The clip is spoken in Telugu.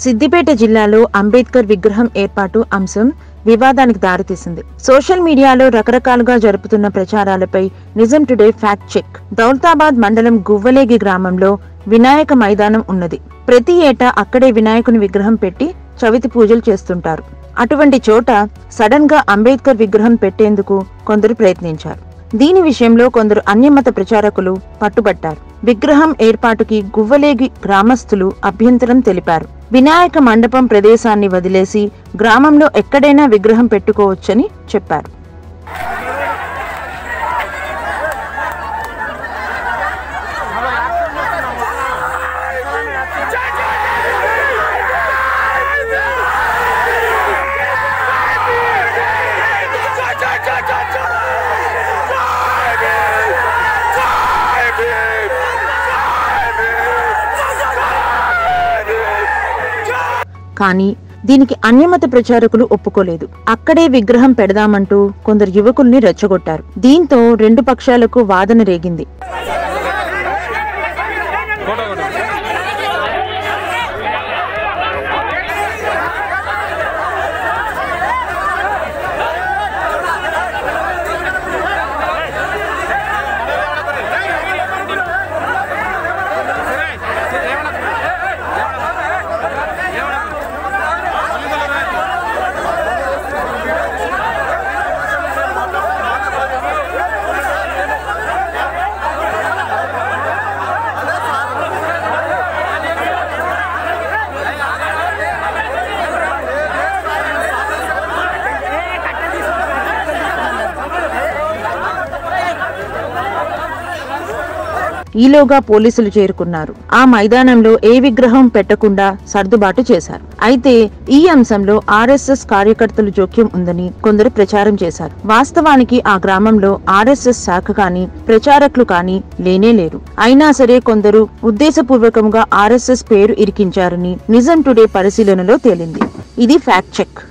సిద్దిపేట జిల్లాలో అంబేద్కర్ విగ్రహం ఏర్పాటు అంశం వివాదానికి దారితీసింది. సోషల్ మీడియాలో రకరకాలుగా జరుపుతున్న ప్రచారాలపై నిజం టుడే ఫ్యాక్ట్ చెక్. దౌలతాబాద్ మండలం గువ్వలేగి గ్రామంలో వినాయక మైదానం ఉన్నది. ప్రతి ఏటా అక్కడే వినాయకుని విగ్రహం పెట్టి చవితి పూజలు చేస్తుంటారు. అటువంటి చోట సడన్ గా అంబేద్కర్ విగ్రహం పెట్టేందుకు కొందరు ప్రయత్నించారు. దీని విషయంలో కొందరు అన్యమత ప్రచారకులు పట్టుబట్టారు. విగ్రహం ఏర్పాటుకి గువ్వలేగి గ్రామస్తులు అభ్యంతరం తెలిపారు. వినాయక మండపం ప్రదేశాన్ని వదిలేసి గ్రామంలో ఎక్కడైనా విగ్రహం పెట్టుకోవచ్చని చెప్పారు. కానీ దీనికి అన్యమత ప్రచారకులు ఒప్పుకోలేదు. అక్కడే విగ్రహం పెడదామంటూ కొందరు యువకుల్ని రెచ్చగొట్టారు. దీంతో రెండు పక్షాలకు వాదన రేగింది. ఈలోగా పోలీసులు చేరుకున్నారు. ఆ మైదానంలో ఏ విగ్రహం పెట్టకుండా సర్దుబాటు చేశారు. అయితే ఈ అంశంలో ఆర్ఎస్ఎస్ కార్యకర్తలు జోక్యం ఉందని కొందరు ప్రచారం చేశారు. వాస్తవానికి ఆ గ్రామంలో ఆర్ఎస్ఎస్ శాఖ కానీ ప్రచారకులు కానీ లేనేలేరు. అయినా సరే కొందరు ఉద్దేశపూర్వకంగా ఆర్ఎస్ఎస్ పేరు ఇరికించారని నిజం టుడే పరిశీలనలో తేలింది. ఇది ఫ్యాక్ట్ చెక్.